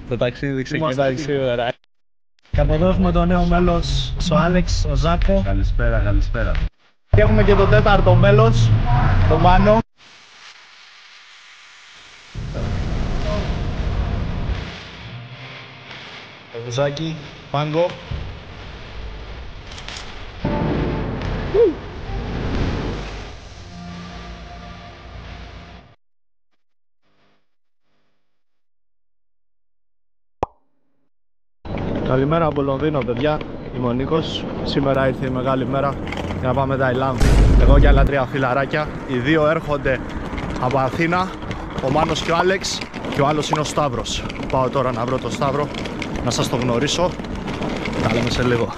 Το ταξίδι ξεκινάει σήμερα. Κατοδόφουμε το νέο μέλος, ο Άλεξ, ο Ζάκο. Καλησπέρα, καλησπέρα. Και έχουμε και το τέταρτο μέλος, τον Μάνο. Το Ζάκη, Πάγκο. Καλημέρα από Λονδίνο, παιδιά. Είμαι ο Νίκος. Σήμερα ήρθε η μεγάλη μέρα για να πάμε Ταϊλάνδη. Εγώ και άλλα 3 φιλαράκια. Οι δύο έρχονται από Αθήνα, ο Μάνος και ο Άλεξ, και ο άλλος είναι ο Σταύρος. Πάω τώρα να βρω τον Σταύρο, να σας το γνωρίσω. Τα λέμε σε λίγο.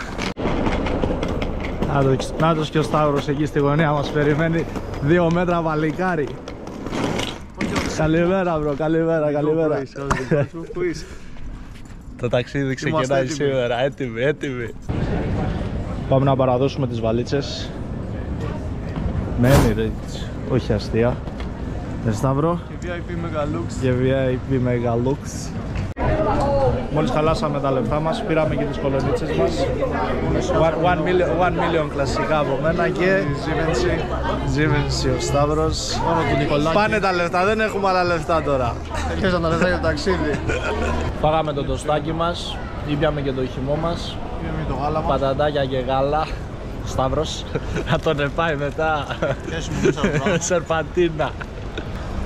Νάτος και ο Σταύρος εκεί στη γωνία μας περιμένει. 2 μέτρα βαλικάρι. Καλημέρα, μπρο, καλημέρα, καλημέρα. Πού είσαι? Το ταξίδι ξεκινάει σήμερα, έτοιμοι. Πάμε να παραδώσουμε τις βαλίτσες. Μένει ρε, όχι αστεία. Σταύρο. Και VIP Megalux. Και VIP Megalux. Μόλις χαλάσαμε τα λεφτά μας, πήραμε και τις κολονίτσες μας. 1 million κλασικά από μένα και Givenchy ο Σταύρος. Πάνε τα λεφτά, δεν έχουμε άλλα λεφτά τώρα. Έρχεσαν τα λεφτά για το ταξίδι. Φάγαμε το τοστάκι μας, ήπιαμε και το χυμό μας. Πήραμε το γάλα μας. Πατατάκια και γάλα. Σταύρος, θα τον πάει μετά. Σερπαντίνα.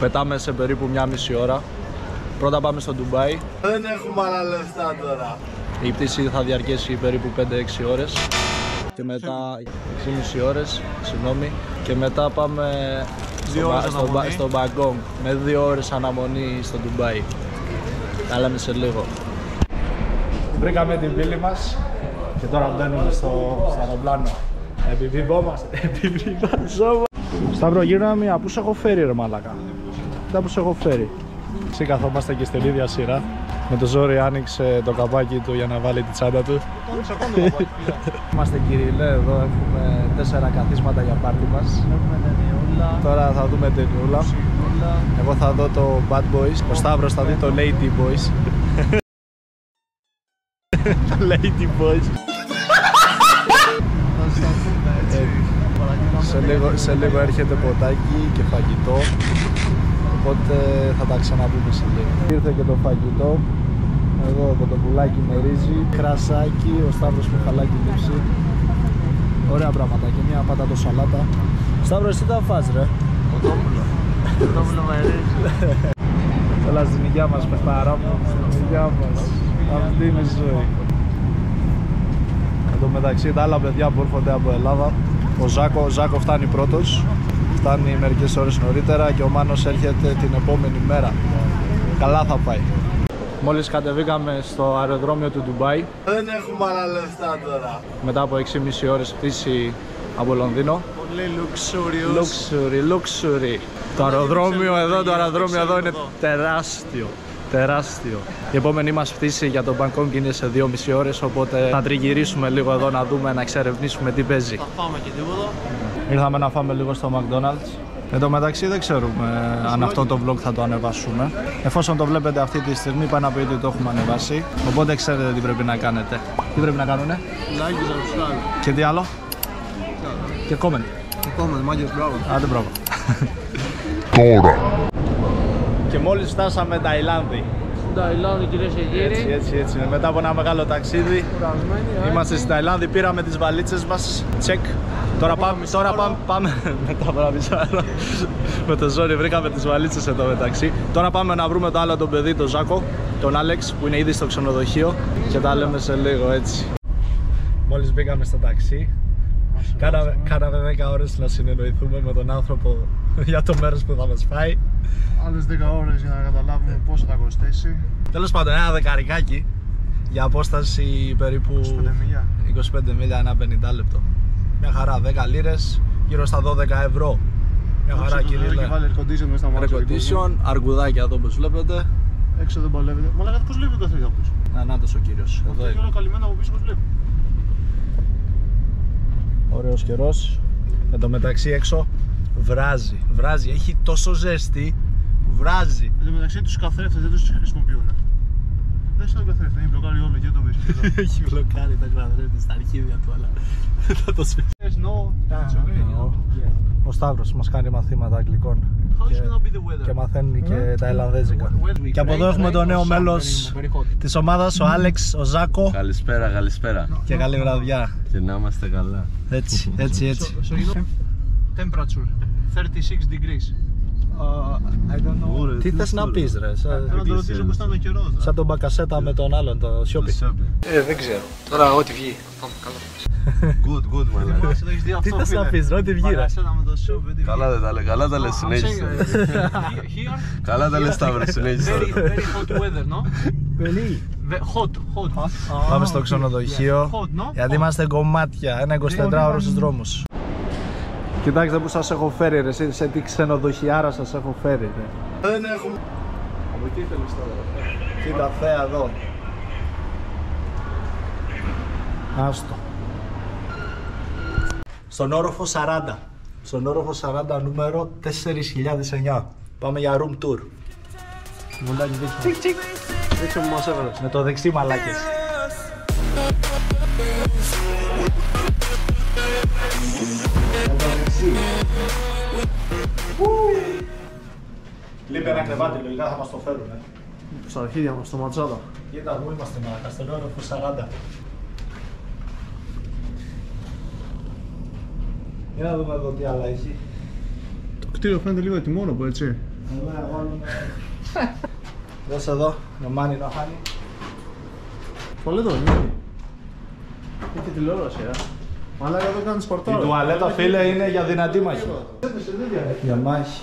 Πετάμε σε περίπου 1,5 ώρα. Πρώτα πάμε στο Ντουμπάι. Δεν έχουμε άλλα λεφτά τώρα. Η πτήση θα διαρκέσει περίπου 5-6 ώρες. Και μετά 6,5 ώρες, συγγνώμη. Και μετά πάμε στο Μπαγκόγκ με 2 ώρες αναμονή στο Ντουμπάι. Τα λέμε σε λίγο. Βρήκαμε την πύλη μας και τώρα μπαίνουμε στο αεροπλάνο. Επιβιβόμαστε. Σταύρο, γύρω μία, πού σε έχω φέρει ρε μαλάκα? Κοίτα που σε έχω φέρει. Εσύ καθόμαστε και στην ίδια σειρά. Με το ζόρι άνοιξε το καπάκι του για να βάλει τη τσάντα του. Είμαστε Κυριλέ εδώ, έχουμε 4 καθίσματα για πάρτι μας. Τώρα θα δούμε ταινιούλα. Εγώ θα δω το Bad Boys. Ο Σταύρος θα δει το Lady Boys. Lady Boys. Σε λίγο έρχεται ποτάκι και φαγητό. Οπότε θα τα ξαναπούμε σε λίγο. Ήρθε και το φαγητό. Εδώ το πουλάκι με ρύζι, κρασάκι, ο Σταύρος με χαλάκι λήψη. Ωραία πράγματα και μια πατάτο σαλάτα. Σταύρο, εσύ τα φας ρε? Κοτόπουλο με ρύζι. Έλα στην υγειά μας παιχτάρα μου, στην υγειά μας. Αυτή είναι η ζωή. Εν τω μεταξύ τα άλλα παιδιά που έρχονται από Ελλάδα, ο Ζάκο φτάνει πρώτος. Φτάνει μερικές ώρες νωρίτερα και ο Μάνος έρχεται την επόμενη μέρα. Καλά θα πάει. Μόλις κατεβήκαμε στο αεροδρόμιο του Ντουμπάι. Δεν έχουμε άλλα λεφτά τώρα. Μετά από 6,5 ώρες πτήση από Λονδίνο. Πολύ Luxury. Το αεροδρόμιο εδώ είναι τεράστιο. Η επόμενη μας πτήση για το Μπαγκόγκ είναι σε 2,5 ώρες, οπότε θα τριγυρίσουμε λίγο εδώ να δούμε, να εξερευνήσουμε τι παίζει. Θα φάμε και τίποτα. Ήρθαμε να φάμε λίγο στο McDonald's. Εν τω μεταξύ δεν ξέρουμε αν αυτό το vlog θα το ανεβάσουμε. Εφόσον το βλέπετε αυτή τη στιγμή, πάει να πει ότι το έχουμε ανεβάσει. Οπότε ξέρετε τι πρέπει να κάνετε. Τι πρέπει να κάνουνε? Like, subscribe. Και τι άλλο? Και comment. Και comment, μάγκες, μπράβο. Άντε μπράβο. Τώρα. Και μόλις φτάσαμε Ταϊλάνδη. Ταϊλάνδη, κυρίες και κύριοι. Έτσι. Μετά από ένα μεγάλο ταξίδι. Είμαστε στην Ταϊλάνδη, πήραμε τις βαλίτσες μας. Τσεκ. Τώρα πάμε μετά από ένα μισάρο. Με το ζόρι βρήκαμε τις βαλίτσες εδώ μεταξύ. Τώρα πάμε να βρούμε το άλλο τον παιδί, τον Ζάκο, τον Άλεξ, που είναι ήδη στο ξενοδοχείο. Και τα λέμε σε λίγο, έτσι. Μόλις μπήκαμε στο ταξί, κάναμε 10 ώρες να συνεννοηθούμε με τον άνθρωπο για το μέρος που θα μας πάει. Άλλες 10 ώρες για να καταλάβουμε πόσο θα κοστίσει. Τέλος πάντων, ένα δεκαρικάκι για απόσταση περίπου 25 μίλια, ένα 50 λεπτό. Μια χαρά, 10 λίρες, γύρω στα 12 ευρώ. Μια χαρά, κύριε. Έχει βάλει air condition μέσα στα μάτια. Air condition, αργουδάκια εδώ όπως βλέπετε. Έξω δεν παλεύετε. Μα λέγατε πώς βλέπει ο καθρίδι αυτός. Ανάτος ο κύριος. Εδώ Αυτό είναι όλο καλυμμένο από πίσω, πώς βλέπει. Ωραίος καιρός. Εν τω μεταξύ έξω βράζει, έχει τόσο ζέστη, βράζει. Εν τω μεταξύ τους καθρέφτες δεν τους χρησιμοποιούν. Δεν σε τον καθρέφτη, έχει μπλοκάρει όλο και το βρίσκει. Έχει μπλοκάρει τα κβαδρέπια στα αρχίδια του, αλλά δεν θα το σφίξει. Ο Σταύρος μας κάνει μαθήματα αγγλικών και μαθαίνει και τα ελλανδέζικα. Και από εδώ έχουμε το νέο μέλος της ομάδας, ο Άλεξ, ο Ζάκο. Καλησπέρα, καλησπέρα. Και καλή βραδιά. Και να είμαστε καλά. Έτσι. Temperature 36 degrees. I don't know. Τι θες να πεις ρε? Θέλω να το ρωτήσω πως ήταν ο καιρός. Σαν τον Μπακασέτα με τον άλλον, το Σιόπι. Δεν ξέρω. Τώρα ό,τι βγει. Good, μαλάκα. Τι θες να πεις ρε, ό,τι βγει ρε? Καλά δεν τα λέει, καλά τα λες, συνέχισε. Καλά τα λες, Σταύρο, συνέχισε. Very hot weather, no? Hot. Πάμε στο ξενοδοχείο, γιατί είμαστε κομμάτια, ένα 24ωρο στους δρόμους. Κοιτάξτε που σας έχω φέρει ρε, σε τι ξενοδοχιάρα σας έχω φέρει ρε. Δεν έχουμε. Από εκεί θέλεις τώρα. Κοίτα θέα εδώ. Άστο. Στον όροφο 40. Στον όροφο 40 νούμερο 4009. Πάμε για room tour. Μουλάκι δείξω. Τσικ. Δείξω που μας έβαλες. Με το δεξί μαλάκες. Λείπει ένα κρεβάτι, λογικά θα μας το φέρουν. Στα αρχίδια μας, στο ματσάδα. Κοίτα, πού είμαστε μαλάκα, στον όροφο 40. Για να δούμε εδώ τι άλλα έχει. Το κτίριο φαίνεται λίγο ετοιμόνοπο, έτσι. Εδώ να βάλουμε... Δες εδώ, no money, no honey. Πολύ εδώ είναι. Έχει τηλεόραση, Μαλάκα εδώ κάνεις σπορτάρα. Η τουαλέτα φίλε είναι για δυνατή μάχη. Για μάχη.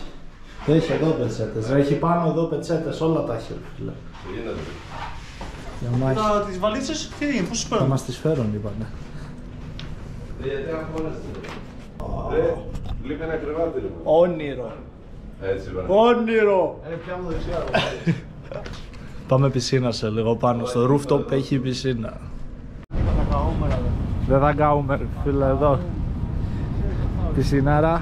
Έχει εδώ πετσέτες, έχει πάνω εδώ πετσέτες, όλα τα έχει φίλε. Για μάχη. Τις βαλίτσες, τι έγινε, πώς σου παίρνουν? Θα μας τις φέρουν είπανε. Γιατί αγχώνεστε ρε. Λείπει ένα κρεβάτι ρε. Όνειρο. Έτσι ρε. Όνειρο. Πια μου δεξιά. Πάμε πισίνα σε λίγο πάνω, στο rooftop έχει πισίνα. Δεν θα καούμε ρε φίλε εδώ. Πισινάρα.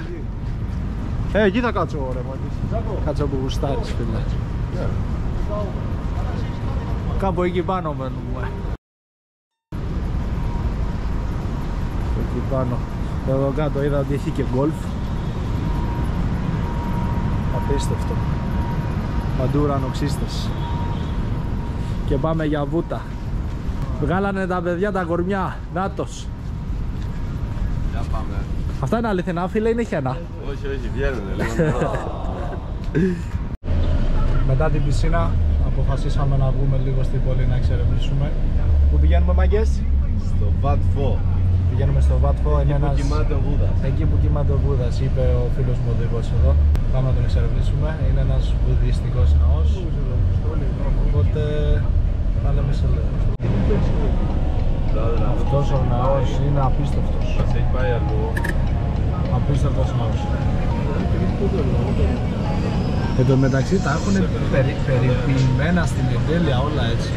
Εκεί θα κάτσω ρε μάγκες. Κάτσω που γουστάρεις φίλε. Κάπου εκεί πάνω μένουμε. Εκεί πάνω. Εδώ κάτω είδα ότι έχει και γκολφ. Απίστευτο. Παντού ουρανοξύστες. Και πάμε για βούτα. Βγάλανε τα παιδιά τα κορμιά. Νάτος. Για πάμε. Αυτά είναι αληθινά φίλε, είναι χένα? Όχι, βγαίνουνε λίγο. Μετά την πισίνα αποφασίσαμε να βγούμε λίγο στην πόλη να εξερευνήσουμε. Πού πηγαίνουμε μάγκες? Στο Βατφό. Πηγαίνουμε στο Βάτφο, είναι ένας... Κοιμάται ο Βούδας. Εκεί που κοιμάται ο Βούδας, είπε ο φίλος μου οδηγός εδώ. Πάμε να τον εξερευνήσουμε, είναι ένας βουδιστικός ναός. Οπότε θα λέμε σε λίγο. Αυτός ο ναός είναι απίστευτος. Μας έχει πάει αλλού. Απίστευτος ναός. Εν τω μεταξύ τα έχουν περιποιημένα στην εντέλεια όλα έτσι.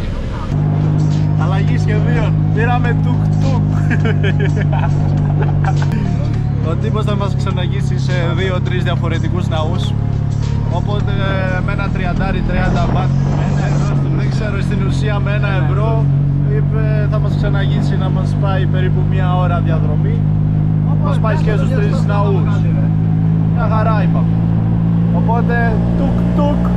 Αλλαγή σχεδίων, πήραμε τουκ-τουκ. Ο τύπος θα μας ξαναγήσει σε 2-3 διαφορετικούς ναούς. Οπότε με ένα 30 μπατ, δεν ξέρω, στην ουσία με 1 ευρώ είπε θα μας ξαναγήσει να μας πάει περίπου 1 ώρα διαδρομή. Μας πάει και στους 3 ναούς. Μια χαρά είπαμε. Οπότε τουκ-τουκ.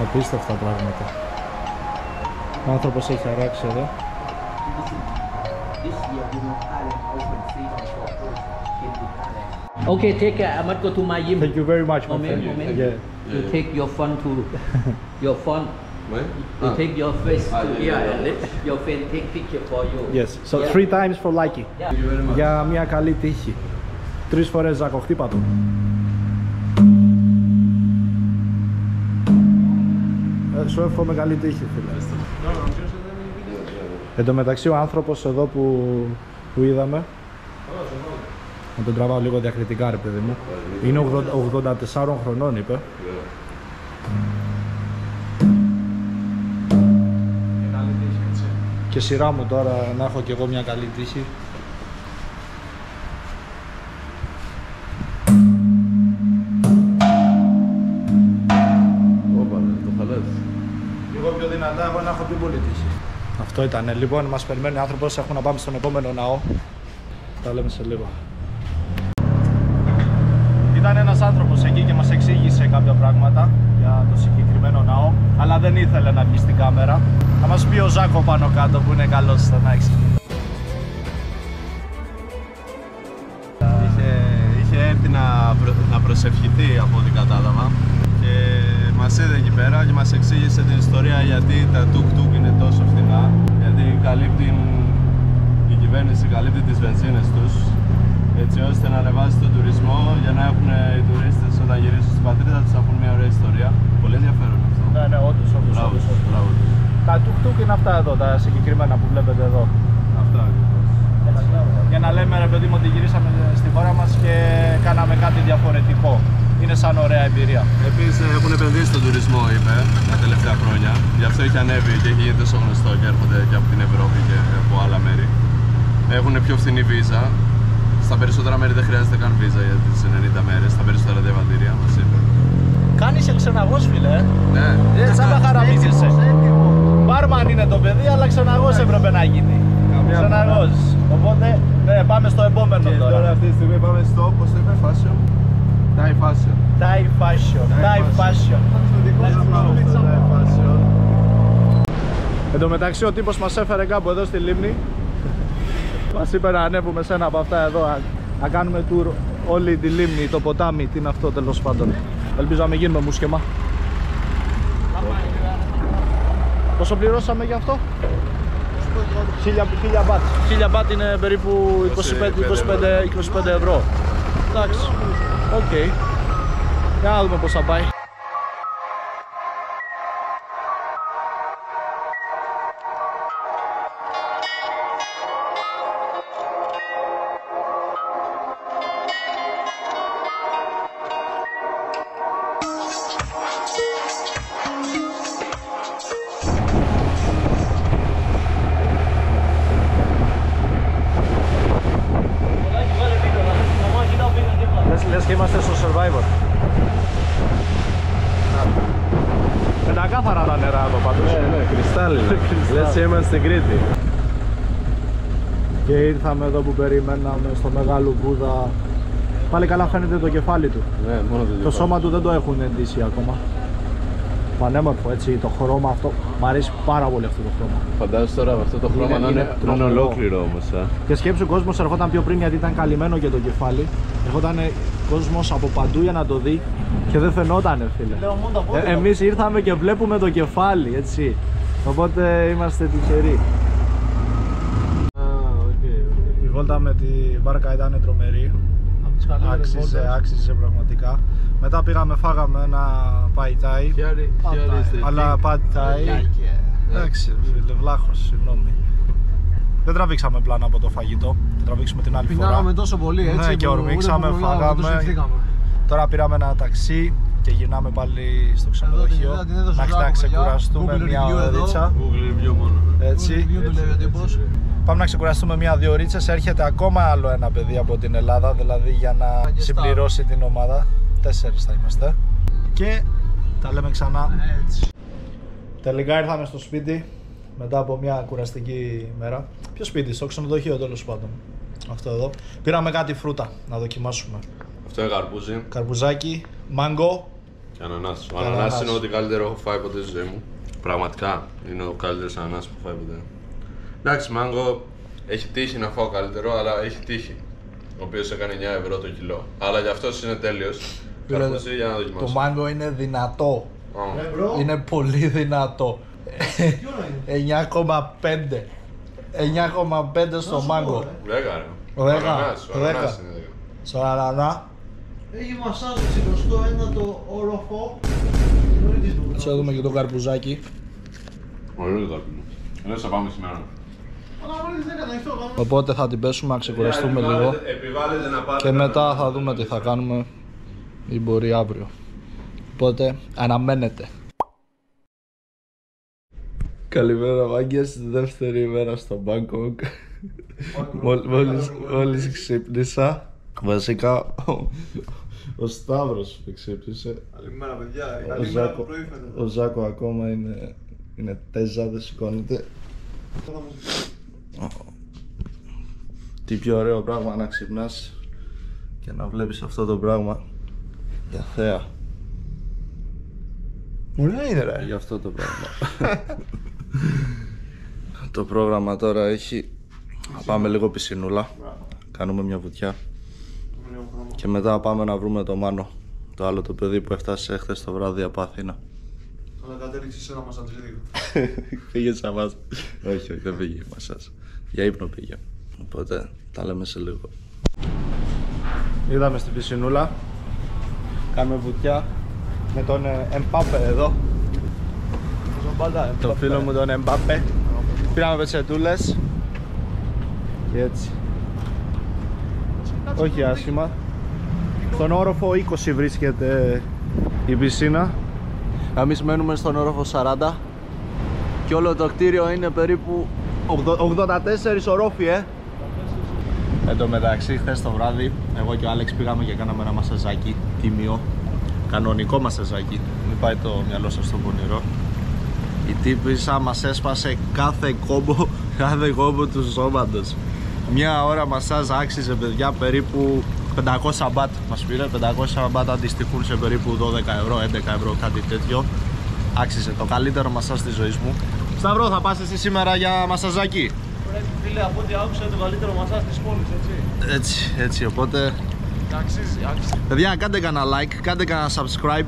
Απίστευτα πράγματα. Ο άνθρωπος έχει αράξει εδώ. Okay, take care. I must go to my gym. Thank you very much, my Moment, friend. moment. Yeah. You take your phone to your phone. Where? You take your face to yeah, here yeah. and let your friend take picture for you. Yes. So Yeah. 3 times for Likey. Yeah. Για μια καλή τύχη. 3 φορές Ζάκο, χτύπα το. Σου εύχομαι καλή τύχη, φίλε. Εν τω μεταξύ ο άνθρωπος εδώ που είδαμε, να τον τραβάω λίγο διακριτικά ρε παιδί μου, είναι 84 χρονών είπε. Και σειρά μου τώρα να έχω κι εγώ μια καλή τύχη. Όπα, το χαλάς. Λίγο πιο δυνατά, εγώ να έχω πιο πολύ τύχη. Αυτό ήταν. Λοιπόν, μας περιμένει άνθρωπος, έχουμε να πάμε στον επόμενο ναό. Τα λέμε σε λίγο. Ήταν ένας άνθρωπος εκεί και μας εξήγησε κάποια πράγματα για το συγκεκριμένο ναό, αλλά δεν ήθελε να βγει στην κάμερα. Θα μας πει ο Ζάκο πάνω κάτω που είναι καλός στο να εξηγήσει. Είχε έρθει να προσευχηθεί από ό,τι κατάλαβα και μας είδε εκεί πέρα και μας εξήγησε την ιστορία γιατί τα τουκ-τουκ είναι τόσο φθηνά, γιατί η κυβέρνηση καλύπτει τις βενζίνες τους έτσι ώστε να ανεβάζει τον τουρισμό για να έχουν οι τουρίστες όταν γυρίσουν στην πατρίδα τους να πούν μια ωραία ιστορία. Πολύ ενδιαφέρον αυτό. Ναι, όντως. Τα τουκ-τουκ είναι αυτά εδώ, τα συγκεκριμένα που βλέπετε εδώ. Αυτά ακριβώς. Για να λέμε ρε παιδί μου ότι γυρίσαμε στη χώρα μας και κάναμε κάτι διαφορετικό. Είναι σαν ωραία εμπειρία. Επίσης έχουν επενδύσει στον τουρισμό, είπε, τα τελευταία χρόνια. Γι' αυτό έχει ανέβει και έχει γίνει τόσο γνωστό και έρχονται και από την Ευρώπη και από άλλα μέρη. Έχουν πιο φθηνή βίζα. Στα περισσότερα μέρη δεν χρειάζεται καν βίζα για τις 90 μέρες, στα περισσότερα διαβατήρια, μας είπε. Κάνεις εξεναγός, φίλε. Ναι. Σαν να χαραμίζεσαι. Μπάρμαν είναι το παιδί, αλλά ξεναγός έπρεπε να γίνει. Ξεναγός. Οπότε, ναι, πάμε στο επόμενο Και τώρα. τώρα αυτή τη στιγμή πάμε στο, πώς το είπε, fashion. Thai fashion. Thai fashion. Εν τω μεταξύ ο τύπος μας έφερε κάπου εδώ στη λίμνη. Μας είπε να ανέβουμε σε ένα από αυτά εδώ, να κάνουμε tour όλη τη λίμνη, το ποτάμι, τι είναι αυτό τέλος πάντων. Ελπίζω να μην γίνουμε μουσκεμά. Πόσο πληρώσαμε για αυτό? 1000 μπάτ. 1000 μπάτ είναι περίπου 25 ευρώ. Εντάξει, οκ. Για να δούμε πώς θα πάει. Λες και είμαστε στο Survivor. Πεντακάθαρα τα νερά εδώ πάντως. Ναι, κρυστάλλινα. Λες και είμαστε στην Κρήτη. Και ήρθαμε εδώ που περιμέναμε στο Μεγάλο Βούδα. Πάλι καλά φαίνεται το κεφάλι του. Ναι, μόνο Το σώμα του δεν το έχουν εντύσει ακόμα. Πανέμορφο έτσι, το χρώμα αυτό. Μ' αρέσει πάρα πολύ αυτό το χρώμα. Φαντάζεσαι τώρα αυτό το χρώμα να είναι τρομερό. ολόκληρο όμως. Και σκέψου, ο κόσμος ερχόταν πιο πριν γιατί ήταν καλυμμένο και το κεφάλι. Ερχόταν κόσμος από παντού για να το δει και δεν φαινότανε, φίλε. Εμείς ήρθαμε και βλέπουμε το κεφάλι, έτσι. Οπότε είμαστε τυχεροί. Η βόλτα με τη βάρκα ήταν τρομερή. Άξιζε πραγματικά. Μετά πήγαμε, φάγαμε ένα παϊτάι. Αλλά παϊτάι. Εντάξει, φίλε, βλάχος, συγγνώμη. Δεν τραβήξαμε πλάνα από το φαγητό. Θα τραβήξουμε την άλλη φορά. Πεινάγαμε τόσο πολύ έτσι. Ναι, και ορμήξαμε, φάγαμε. Τώρα πήραμε ένα ταξί και γυρνάμε πάλι στο ξενοδοχείο. Να ξεκουραστούμε μια ωρίτσα. Google review μόνο. Έτσι. Πάμε να ξεκουραστούμε μια-δύο ωρίτσες. Έρχεται ακόμα άλλο ένα παιδί από την Ελλάδα, δηλαδή για να συμπληρώσει την ομάδα. 4 θα είμαστε. Και τα λέμε ξανά. Τελικά ήρθαμε στο σπίτι μετά από μια κουραστική μέρα. Ποιο σπίτι, στο ξενοδοχείο τέλος πάντων. Αυτό εδώ. Πήραμε κάτι φρούτα να δοκιμάσουμε. Αυτό είναι καρπούζι. Καρπουζάκι, μάγκο. Και ανανάς. Ο ανανάς είναι ό,τι καλύτερο έχω φάει ποτέ στη ζωή μου. Πραγματικά είναι ο καλύτερος ανανάς που έχω φάει ποτέ. Εντάξει, μάγκο έχει τύχει να φάω καλύτερο, αλλά έχει τύχει. Ο οποίος έκανε 9 ευρώ το κιλό. Αλλά για αυτός είναι τέλειος. Καρπούζι για να δοκιμάσω. Το μάγκο είναι δυνατό. Είναι πολύ δυνατό. 9,5. 9,5 στο μάγκο. 10. Στο ανανά. Έχει μασάζ 21ο όροφο. Θα δούμε και το καρπουζάκι. Ωραίο το καρπούζι. Λες θα πάμε σήμερα. Οπότε θα την πέσουμε να ξεκουραστούμε λίγο. Και μετά θα δούμε τι θα κάνουμε ή μπορεί αύριο. Οπότε αναμένετε. Καλημέρα μάγκες, δεύτερη ημέρα στο Μπαγκόγκ. Μόλις ξύπνησα. Βασικά ο Σταύρος ξύπνησε. Καλημέρα παιδιά, καλημέρα το πρωί φαίνεται. Ο Ζάκο ακόμα είναι τέζα, δεν σηκώνεται. Τι πιο ωραίο πράγμα να ξυπνάς και να βλέπεις αυτό το πράγμα για θέα. Ωραία είναι ρε. Για αυτό το πράγμα. Το πρόγραμμα τώρα έχει να πάμε λίγο πισινούλα, κάνουμε μια βουτιά και μετά πάμε να βρούμε το Μάνο, το άλλο το παιδί που έφτασε χθες το βράδυ από Αθήνα. Αλλά κατέληξε σε ένα μασατζίδικο. Πήγε σε εμάς. Όχι, δεν πήγε μασάζ. Για ύπνο πήγε. Οπότε τα λέμε σε λίγο. Είδαμε στην πισινούλα. Κάνουμε βουτιά με τον Εμπάπε εδώ. Το φίλο μου τον Εμπάπε. Πήραμε πετσετούλες. Και έτσι. Όχι άσχημα. Στον όροφο 20 βρίσκεται η πισίνα. Εμείς μένουμε στον όροφο 40. Και όλο το κτίριο είναι περίπου 84 ορόφοι, Εν τω μεταξύ, χθες το βράδυ, εγώ και ο Άλεξ πήγαμε και κάναμε ένα μασαζάκι τίμιο. Κανονικό μασαζάκι, μην πάει το μυαλό σας στο πονηρό. Η τύπισσα μας έσπασε κάθε κόμπο του σώματος. Μια ώρα μασάζ άξιζε παιδιά περίπου 500 μπάτ μας πήρε. 500 μπάτ αντιστοιχούν σε περίπου 12 ευρώ, 11 ευρώ, κάτι τέτοιο. Άξιζε, το καλύτερο μασάζ της ζωής μου. Σταυρό, θα πας εσύ σήμερα για μασαζάκι? Φίλε, από ό,τι άκουσα το καλύτερο μασάζ της πόλης, έτσι. Έτσι, οπότε Αξίζει. παιδιά, κάντε κανένα like, κάντε κανένα subscribe.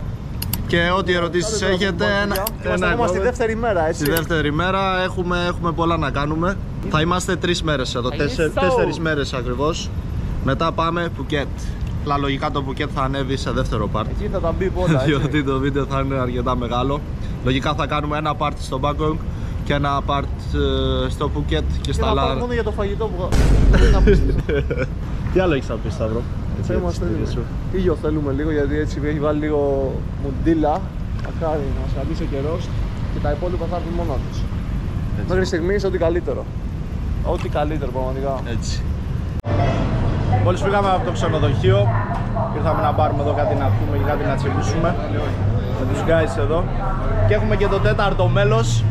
Και ό,τι ερωτήσεις έχετε, Είμαστε στη δεύτερη μέρα, έτσι. Στη δεύτερη μέρα έχουμε πολλά να κάνουμε. Θα είμαστε 3 μέρες εδώ, 4 μέρες ακριβώς. Μετά πάμε Πουκέτ. Αλλά λογικά το Πουκέτ θα ανέβει σε δεύτερο part. Εκεί θα τα μπει πολλά, έτσι. Διότι το βίντεο θα είναι αρκετά μεγάλο. Λογικά θα κάνουμε ένα part στο Μπαγκόγκ και ένα part στο Πουκέτ και στα άλλα. Μόνο για το φαγητό που Τι άλλο έχεις να πεις, Σταύρο? είμαστε ήλιο θέλουμε λίγο, γιατί έτσι έχει βάλει λίγο μουντίλα. Μακάρι να μας κρατήσει ο καιρός και τα υπόλοιπα θα έρθουν μόνα τους. Μέχρι στιγμής ό,τι καλύτερο. Ό,τι καλύτερο πραγματικά. Έτσι. Μόλις πήγαμε από το ξενοδοχείο, ήρθαμε να πάρουμε εδώ κάτι να πούμε και κάτι να τσιλίσουμε με τους guys εδώ. Και έχουμε και το τέταρτο μέλος,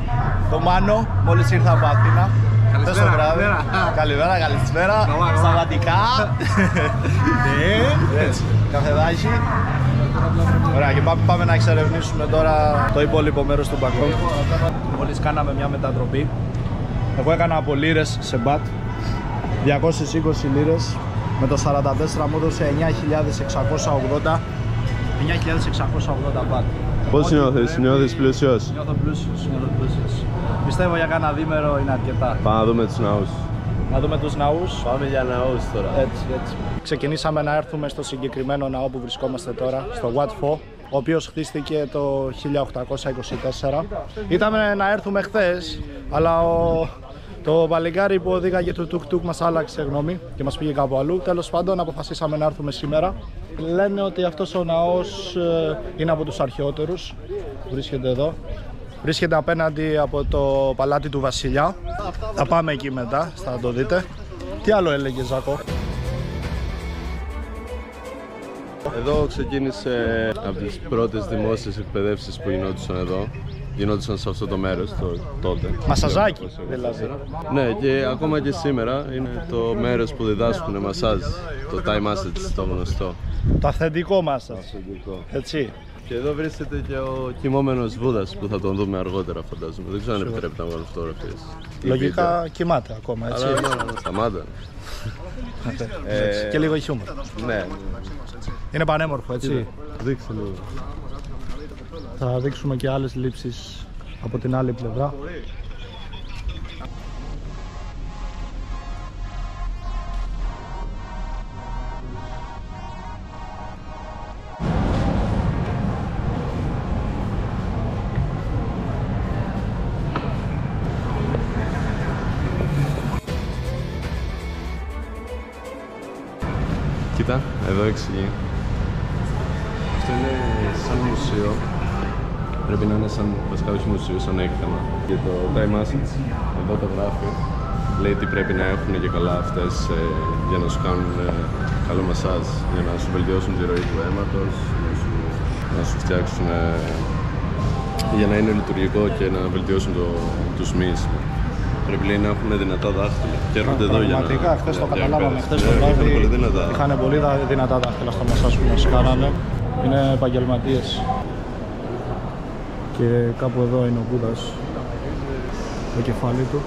το Μάνο, μόλις ήρθα από Αθήνα. Καλησπέρα. Καλημέρα, καλησπέρα. Σταματικά. Ναι, έτσι. Καφεδάκι. Ωραία, και πάμε να εξερευνήσουμε τώρα το υπόλοιπο μέρος του Μπαγκόγκ. Μόλις κάναμε μια μετατροπή. Εγώ έκανα από λίρες σε μπατ 220 λίρες. Με το 44 μου έδωσε 9.680 μπατ. Πώς νιώθεις πλούσιος? Νιώθω πλούσιος. Πιστεύω για κάνα δίμερο είναι αρκετά. Πάμε να δούμε τους ναούς. Να δούμε τους ναούς. Πάμε για ναούς τώρα. Έτσι. Ξεκινήσαμε να έρθουμε στο συγκεκριμένο ναό που βρισκόμαστε τώρα, στο Wat Pho, ο οποίος χτίστηκε το 1824. Ήταν να έρθουμε χθες, αλλά το παλικάρι που οδήγαγε το τουκ-τουκ μας άλλαξε γνώμη και μας πήγε κάπου αλλού. Τέλος πάντων, αποφασίσαμε να έρθουμε σήμερα. Λένε ότι αυτός ο ναός είναι από τους αρχαιότερους. Βρίσκεται εδώ. Βρίσκεται απέναντι από το παλάτι του Βασιλιά. Θα πάμε εκεί μετά, θα το δείτε. Τι άλλο έλεγε, Ζάκο? Εδώ ξεκίνησε από τις πρώτες δημόσιες εκπαιδεύσεις που γινόντουσαν εδώ. Γινόντουσαν σε αυτό το μέρος τότε. Μασαζάκι δηλαδή. Ναι, και ακόμα και σήμερα είναι το μέρος που διδάσκουν μασάζ. Το Thai massage, το γνωστό. Το αυθεντικό μάσαζ. Αυθεντικό. Έτσι. Και εδώ βρίσκεται και ο κοιμόμενος Βούδας που θα τον δούμε αργότερα, φαντάζομαι. Δεν ξέρω αν επιτρέπεται να βγάλω φωτογραφίες. Λογικά κοιμάται ακόμα, έτσι. Αλλά σταμάτα. Και λίγο χιούμορ. Ναι. Είναι πανέμορφο, έτσι. Δείξε λίγο. Θα δείξουμε και άλλες λήψεις από την άλλη πλευρά. Κοίτα, εδώ εξηγεί. Αυτό είναι σαν μουσείο Πρέπει να είναι σαν, βασικά όχι μουσείο, σαν έκθεμα. Και το time assets, εδώ το γράφει, λέει τι πρέπει να έχουν και καλά αυτές για να σου κάνουν καλό μασάζ, για να σου βελτιώσουν τη ροή του αίματος, να σου φτιάξουν για να είναι λειτουργικό και να βελτιώσουν τους μυς. Πρέπει λέει, να έχουν δυνατά δάχτυλα. Και έρχονται εδώ για να... Πραγματικά, χθες το καταλάβαμε. Χθες το βράδυ είχαν πολύ δυνατά δάχτυλα στο μασάζ που μας κάνανε. Είναι επαγγελματίες. Και κάπου εδώ είναι ο Μπούδας. Το κεφάλι του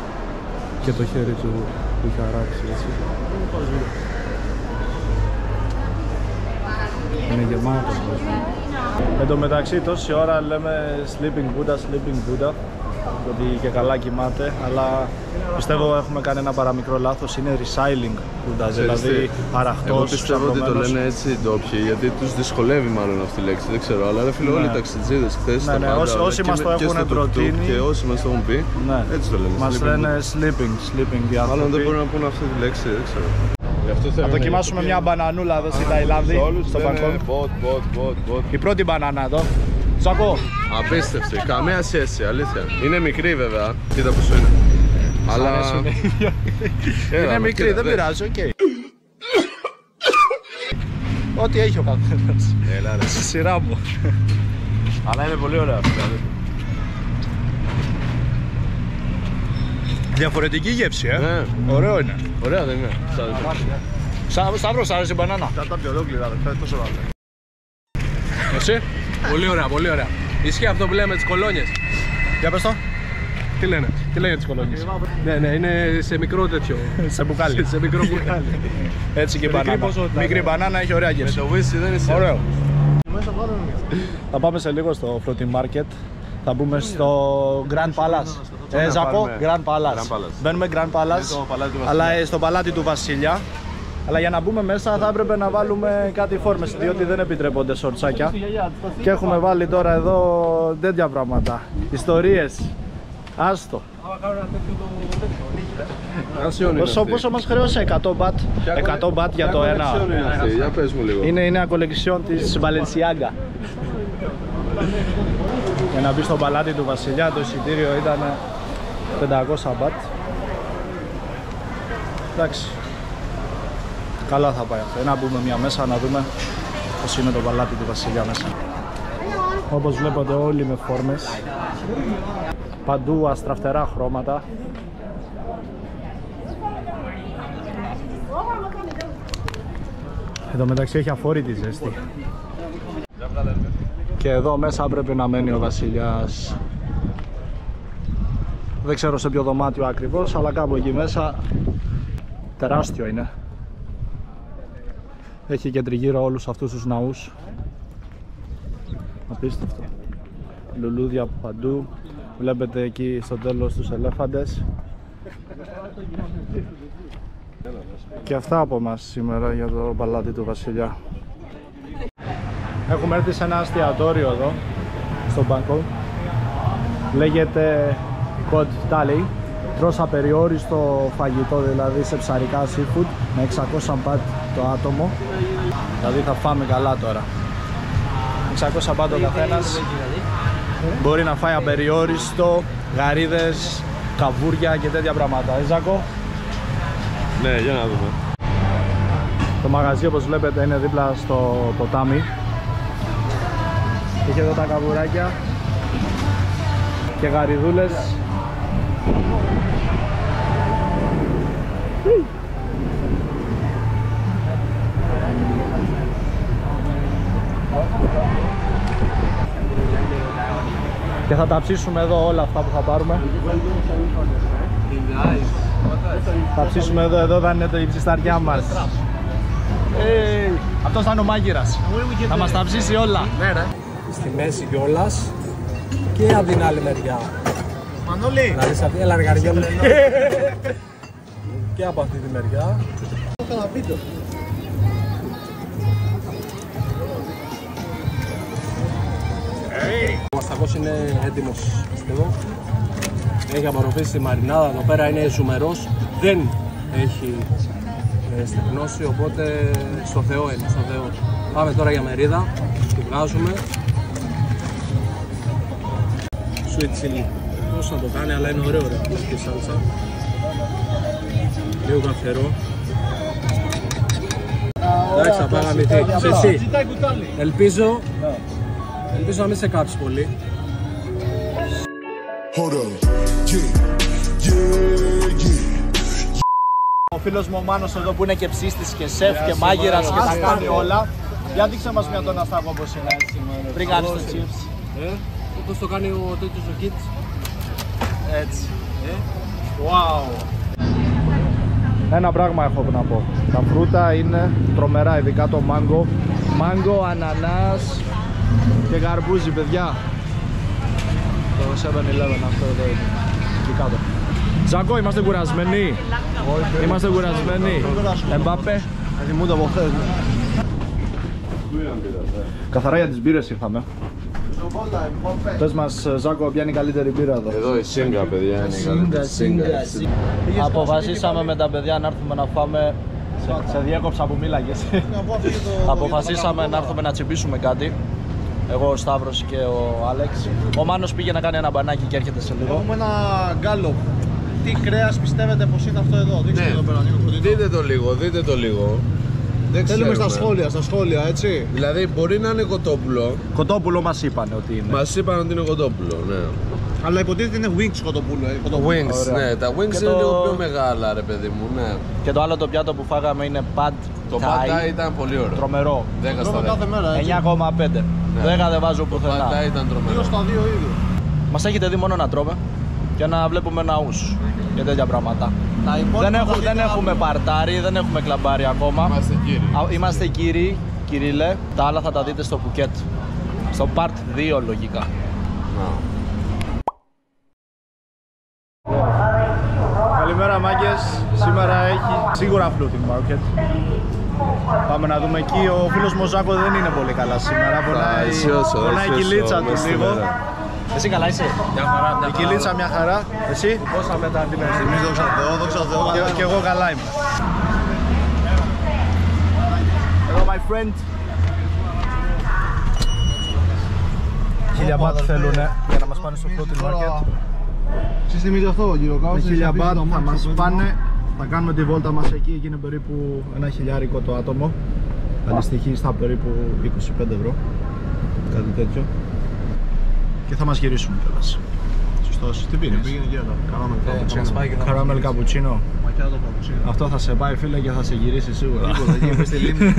και το χέρι του που είχε αράξει έτσι. Είναι γεμάτο. Εν τω μεταξύ τόση ώρα λέμε Sleeping Buddha, ότι και καλά κοιμάται, αλλά πιστεύω έχουμε κάνει ένα παραμικρό λάθος, είναι Recycling Buddha, δηλαδή αραχτός. Εγώ πιστεύω ότι το λένε έτσι οι ντόπιοι, γιατί τους δυσκολεύει μάλλον αυτή η λέξη, δεν ξέρω, αλλά ρε φίλε όλοι οι ταξιτζίδες χθες στα πάντα, όσοι μας το έχουν προτείνει και όσοι μας το έχουν πει, έτσι το λένε. Μας λένε sleeping οι άνθρωποι. Μάλλον δεν μπορούν να πούνε αυτή τη λέξη, δεν ξέρω. Θα δοκιμάσουμε μια μπανανούλα εδώ στην Ταϊλάνδη, στο Μπαγκόγκ. Η πρώτη μπανάνα εδώ. Τσακώ. Απίστευτη, καμία σχέση, αλήθεια. Είναι μικρή βέβαια, κοίτα πόσο είναι. Αλλά... είναι μικρή, δεν πειράζει, οκ. Ό,τι έχει ο καθένας. Έλα ρε. Στη σειρά μου. Αλλά είναι πολύ ωραία αυτή. Διαφορετική γεύση, Ναι. Ωραίο είναι. Ωραία δεν είναι. Σταύρο, σ' άρεσε η μπανάνα? Θα τα πιο ολόκληρα, δεν τόσο ωραία. Εσύ? Πολύ ωραία, πολύ ωραία. Ισχύει αυτό που λέμε τις κολόνιες. Για πες το. Τι λένε τις κολόνιες? Ναι, είναι σε μικρό τέτοιο. Σε μπουκάλι. Σε μικρό μπουκάλι. Έτσι και η μπανάνα. Μικρή μπανάνα έχει ωραία γεύση. Το βίσι δεν είναι ωραίο. Θα πάμε σε λίγο στο Fruity Market. Θα μπούμε στο Grand Palace. Ζακό, Grand Palace. Μπαίνουμε Grand Palace, αλλά στο παλάτι του Βασιλιά. Αλλά για να μπούμε μέσα θα έπρεπε να βάλουμε κάτι φόρμες, διότι δεν επιτρέπονται σορτσάκια. Και έχουμε βάλει τώρα εδώ τέτοια πράγματα. Ιστορίες. Άστο. Πόσο μας χρέωσε? 100 μπατ. 100 μπατ για το ένα. Για πες μου λίγο. Είναι η νέα κολεξιόν της Balenciaga. Για να μπει στο παλάτι του Βασιλιά το εισιτήριο ήταν 500 μπατ. Εντάξει. Καλά θα πάει αυτό. Να μπούμε μια μέσα να δούμε πώς είναι το παλάτι του Βασιλιά μέσα. Όπως βλέπετε όλοι με φόρμες. Παντού αστραφτερά χρώματα. Εδώ μεταξύ έχει αφόρητη ζέστη. Και εδώ μέσα πρέπει να μένει ο Βασιλιάς. Δεν ξέρω σε ποιο δωμάτιο ακριβώς, αλλά κάπου εκεί μέσα. Τεράστιο είναι. Έχει και τριγύρω όλους αυτούς τους ναούς. Απίστευτο. Λουλούδια από παντού. Βλέπετε εκεί στο τέλος τους ελέφαντες. Και αυτά από μας σήμερα για το παλάτι του Βασιλιά. Έχουμε έρθει σε ένα εστιατόριο εδώ στο Μπαγκόγκ. Λέγεται Kod Thali. Τρως απεριόριστο φαγητό, δηλαδή σε ψαρικά seafood, με 600 μπατ το άτομο. Δηλαδή θα φάμε καλά τώρα. 600 μπατ ο καθένας. Μπορεί να φάει απεριόριστο, γαρίδες, καβούρια και τέτοια πράγματα. Ζάκο. Ναι, για να δούμε. Το μαγαζί, όπως βλέπετε, είναι δίπλα στο ποτάμι. Έχει εδώ τα καβουράκια και γαριδούλες. Και θα τα ψήσουμε εδώ όλα αυτά που θα πάρουμε. Θα ψήσουμε εδώ θα είναι η ψισταριά μας. Αυτός θα είναι ο μάγειρας. Θα μας τα ψήσει όλα. Στη μέση κιόλας και από την άλλη μεριά. Μανώλη! Να δεις αυτή, έλα αργαριό μου. Και από αυτή τη μεριά. Ο μαστακός είναι έτοιμος, πιστεύω. Έχει απορροφήσει τη μαρινάδα, εδώ πέρα είναι ζουμερός. Δεν έχει στεγνώσει, οπότε στο Θεό είναι, στο Θεό. Πάμε τώρα για μερίδα, τη βγάζουμε. sweet chili. Πώς να το κάνει, αλλά είναι ωραίο ρε αυτή η σάλτσα. Λίγο καθαρό. Εντάξει, θα πάει να μυθεί. Εσύ, ελπίζω να μην σε κάψει πολύ. Ο φίλος μου ο Μάνος εδώ που είναι και ψίστης και σεφ και μάγειρας και τα κάνει όλα. Για δείξε μας μια τον Αστάκο όπως είναι έτσι, πριν κάνεις το chips. Όπως το κάνει ο τέτοιος ο Kids. Έτσι. Wow. Ένα πράγμα έχω να πω. Τα φρούτα είναι τρομερά, ειδικά το μάγκο. Μάγκο, ανανάς και γαρμπούζι, παιδιά. Το 7-Eleven αυτό εδώ είναι. Εκεί κάτω. Ζακό, είμαστε κουρασμένοι. Είμαστε κουρασμένοι. Εμπάπε. Θυμούνται από χθες. Καθαρά για τις μπύρες ήρθαμε. Πες μας, Ζάκο, ποια είναι η καλύτερη μπύρα εδώ? Εδώ η Σίγκα, παιδιά, είναι Σίγκα. Αποφασίσαμε με τα παιδιά να έρθουμε να φάμε. Σε διέκοψα που μίλαγες. Αποφασίσαμε να έρθουμε να τσιμπήσουμε κάτι. Εγώ, ο Σταύρος και ο Άλεξ. Ο Μάνος πήγε να κάνει ένα μπανάκι και έρχεται σε λίγο. Έχουμε ένα γκάλο. Τι κρέας πιστεύετε πως είναι αυτό εδώ? Δείξτε εδώ πέρα, Δείτε το λίγο. Δεν θέλουμε ξέρουμε. στα σχόλια, έτσι. Δηλαδή μπορεί να είναι κοτόπουλο. Κοτόπουλο μας είπαν ότι είναι. Μας είπαν ότι είναι κοτόπουλο, ναι. Αλλά υποτίθεται είναι wings κοτόπουλο. Wings, Ωραία. ναι, τα wings Και είναι το- λίγο πιο μεγάλα ρε παιδί μου, ναι. Και το άλλο το πιάτο που φάγαμε είναι pad Το thai. πατάι ήταν πολύ ωραίο. Τρομερό. 10 στα 10. Κάθε μέρα, έτσι. 9,5. 10 δεν βάζω Το πουθενά. πατάι ήταν 2 τρομερό. στα 2 ήδη. Μας έχετε δει μόνο να τρώμε και να βλέπουμε ναούς και τέτοια πράγματα. Τα υπόλοιπα Δεν έχουμε παρτάρι, δεν έχουμε κλαμπάρι ακόμα. Είμαστε κύριοι. Είμαστε κύριοι, Κυρίλε. Τα άλλα θα τα δείτε στο Phuket. Στο Part 2 λογικά. Καλημέρα μάγκες. Σήμερα έχει σίγουρα floating market. Πάμε να δούμε εκεί. Ο φίλος μου ο Ζάκο δεν είναι πολύ καλά σήμερα. Πονάει η κυλίτσα του λίγο. Εσύ καλά είσαι? Μια χαρά, Η κυλίτσα μια χαρά. Εσύ? Πόσα μετά την Εμείς δόξα Θεώ. Και εγώ καλά είμαι. Εδώ my friend. 1000 baht θέλουνε για να μας πάνε στο floating market. Συστημίζει αυτό, κύριο Κάος. Με 1000 baht θα μας πάνε. Θα κάνουμε τη βόλτα μας εκεί, είναι περίπου ένα χιλιάρικο το άτομο. Αντιστοιχεί στα περίπου 25 ευρώ. Κάτι τέτοιο. Και θα μας γυρίσουν κιόλας. Σωστός. Τι πίνεις? Πήγαινε και εδώ. Καράμελ καπουτσίνο. Μακιάτο καπουτσίνο. Αυτό θα σε πάει φίλε και θα σε γυρίσει σίγουρα. Εκεί είμαι στη λίμνη.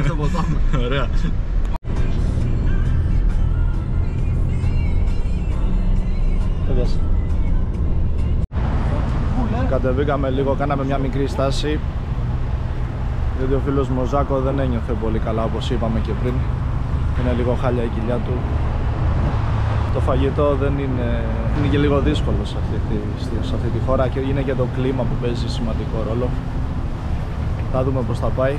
Στο ποτάμι. Ωραία. Κατεβήκαμε λίγο, κάναμε μια μικρή στάση. Γιατί ο φίλος μου ο Ζάκο δεν ένιωθε πολύ καλά όπως είπαμε και πριν. Είναι λίγο χάλια η κοιλιά του. Το φαγητό δεν είναι και λίγο δύσκολο σε αυτή τη χώρα και είναι και το κλίμα που παίζει σημαντικό ρόλο. Θα δούμε πώς θα πάει.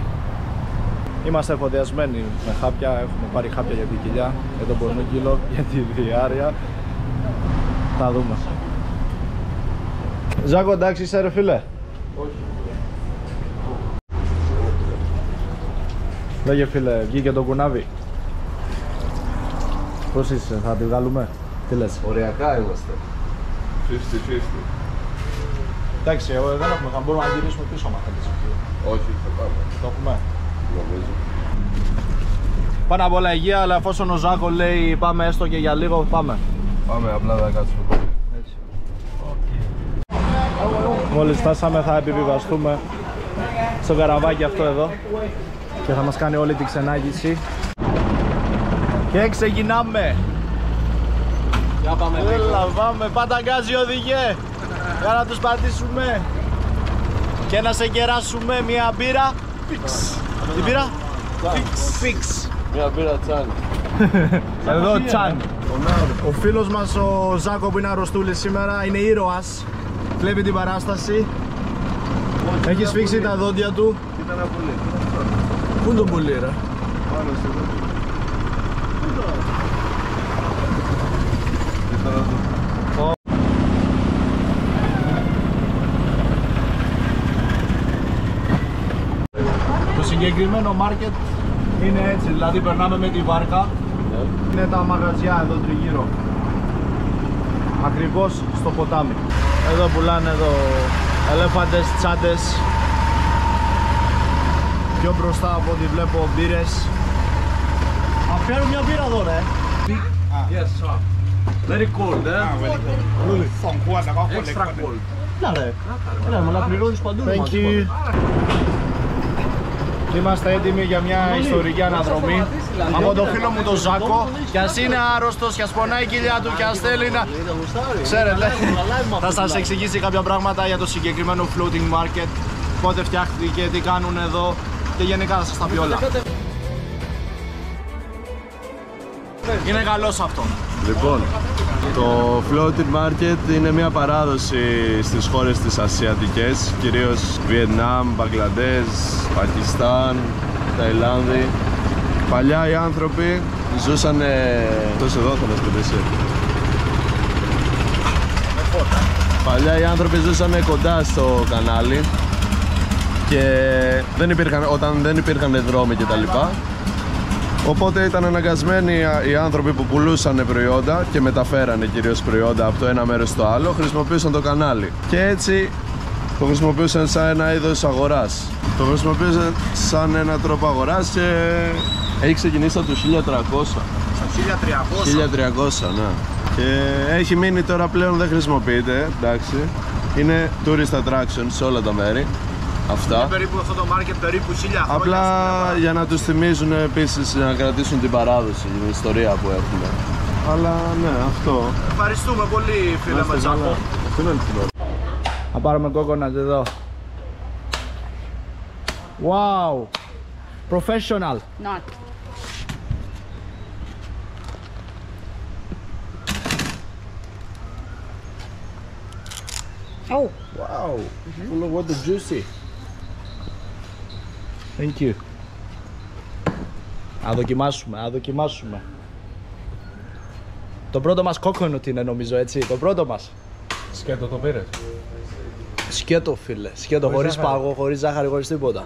Είμαστε εφοδιασμένοι με χάπια, έχουμε πάρει χάπια για την κοιλιά, για τον πορνόκυλο, για τη διάρρεια. Θα δούμε. Ζάκο, εντάξει είσαι ρε φίλε? Όχι. Λέγε φίλε, βγήκε το κουνάβι. Πώς είσαι, θα τη βγάλουμε? Τι λες? Οριακά είμαστε. 50-50. Εντάξει, δεν έχουμε, θα μπορούμε να γυρίσουμε πίσω άμα θέλεις. Όχι, θα πάμε. Το έχουμε. Νομίζω. Πάνω απ' όλα υγεία, αλλά εφόσον ο Ζάκο λέει πάμε έστω και για λίγο, πάμε. Πάμε, απλά θα κάτσουμε πολύ. Μόλις φτάσαμε θα επιβιβαστούμε στο καραβάκι αυτό εδώ και θα μας κάνει όλη την ξενάγηση. Και ξεκινάμε! Για πάμε. Έλα, πάμε, πάντα γκάζι οδηγέ! Για να τους πατήσουμε και να σε κεράσουμε μια μπύρα. Φίξ! Τι μπύρα? Φίξ! Μια μπύρα τσάν. Εδώ τσάν. Ο φίλος μας ο Ζάκο που είναι αρρωστούλης σήμερα είναι ήρωας. Βλέπει την παράσταση. Έχει σφίξει τα δόντια του. Κοίτα ένα πουλί. Πού είναι το πουλί ρε? Πάνω στη δόντια. Κοίτα να δω. Το συγκεκριμένο market είναι έτσι, δηλαδή περνάμε με τη βάρκα. Είναι τα μαγαζιά εδώ τριγύρω. ακριβώς στο ποτάμι. Εδώ πουλάνε εδώ ελέφαντες, τσάντες. Πιο μπροστά από ό,τι βλέπω μπύρες. Φέρω μια μπύρα εδώ ρε. Yes, sir. Very cold, Extra cold. Να ρε, να πληρώνεις παντού. Thank you. Είμαστε έτοιμοι για μια ιστορική αναδρομή από το φίλο μου τον Ζάκο. Κι ας είναι άρρωστος, κι ας πονάει η κοιλιά του, κι ας θέλει να... Ξέρετε, θα σας εξηγήσει κάποια πράγματα για το συγκεκριμένο floating market, πότε φτιάχτηκε, τι κάνουν εδώ και γενικά θα σας τα πει όλα. Είναι καλός αυτό. Λοιπόν, το floating market είναι μια παράδοση στις χώρες της Ασιατικές, κυρίως Βιετνάμ, Μπαγκλαντές, Πακιστάν, Ταϊλάνδη. Παλιά οι άνθρωποι ζούσαν... Τόσο εδώ θα μας πετύσει. Παλιά οι άνθρωποι ζούσαν κοντά στο κανάλι και όταν δεν υπήρχαν δρόμοι κτλ. Οπότε ήταν αναγκασμένοι οι άνθρωποι που πουλούσαν προϊόντα και μεταφέρανε κυρίως προϊόντα από το ένα μέρος στο άλλο, χρησιμοποιούσαν το κανάλι. Και έτσι το χρησιμοποιούσαν σαν ένα είδος αγοράς. Το χρησιμοποιούσαν σαν έναν τρόπο αγοράς και έχει ξεκινήσει από το 1300. 1300, ναι. Και έχει μείνει τώρα πλέον, δεν χρησιμοποιείται, εντάξει. Είναι tourist attraction σε όλα τα μέρη. Αυτά. Είναι περίπου αυτό το market περίπου 1000 χρόνια. Απλά για να τους θυμίζουν επίσης, να κρατήσουν την παράδοση, την ιστορία που έχουν. Αλλά ναι, αυτό. Ευχαριστούμε πολύ φίλε με Ζάκο. Θα πάρουμε coconut εδώ. Wow! Professional! Not. Oh! Wow! Full of water, juicy. Thank you. Να δοκιμάσουμε. Το πρώτο μας coconut είναι νομίζω, έτσι, το πρώτο μας. Σκέτο το πήρες? Σκέτο φίλε, σκέτο, χωρίς πάγο, χωρίς ζάχαρη, χωρίς τίποτα.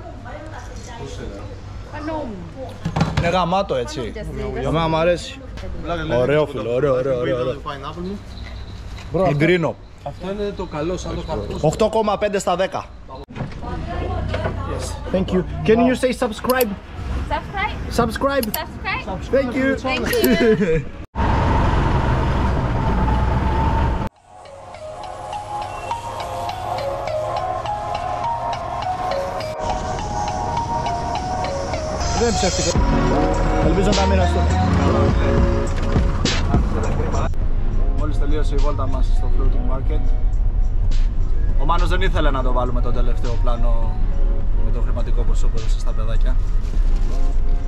Είναι γαμάτο έτσι. Εμένα μου αρέσει. Ωραίο φίλε, ωραίο. Εγκρίνω. Αυτό είναι το καλό, σαν το καρτό. 8,5 στα 10. Yes. Thank you. Can you say subscribe? Subscribe. Thank you. Δεν ψεύτηκα. Ελπίζω να μοιραστώ. Μόλις τελείωσε η βόλτα μας στο floating market. Ο Μάνος δεν ήθελε να το βάλουμε το τελευταίο πλάνο με το χρηματικό ποσό που έδωσε στα παιδάκια.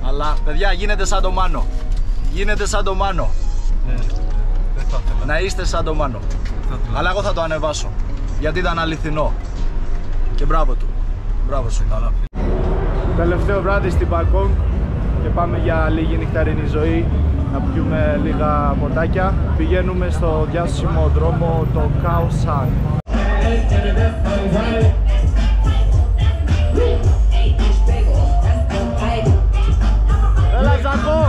Αλλά παιδιά, γίνετε σαν το Μάνο. Γίνετε σαν το Μάνο. Δεν θα ήθελα. Να είστε σαν το Μάνο. Αλλά εγώ θα το ανεβάσω. Γιατί ήταν αληθινό. Και μπράβο του. Μπράβο σου. Τελευταίο βράδυ στην Μπαγκόγκ και πάμε για λίγη νυχταρινή ζωή. Να πιούμε λίγα ποτάκια. Πηγαίνουμε στο διάσημο δρόμο το Khao San. Έλα Ζακό!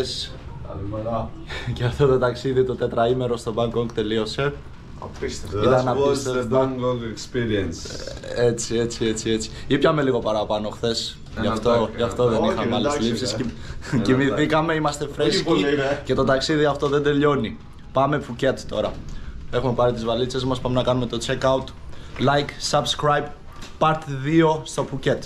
βαλίτσες. Καλημέρα. Και αυτό το ταξίδι το τετραήμερο στο Bangkok τελείωσε. Απίστευτο. Ήταν That was the απίστευτο. Bangkok experience. Έτσι. Ήπιαμε λίγο παραπάνω χθες. Γι' αυτό δεν Όχι, είχαμε άλλες εντάξει, λήψεις. ναι. Κοιμηθήκαμε, είμαστε φρέσκοι πολύ, ναι. και το ταξίδι αυτό δεν τελειώνει. Πάμε Phuket τώρα. Έχουμε πάρει τις βαλίτσες μας, πάμε να κάνουμε το check out. Like, subscribe, part 2 στο Phuket.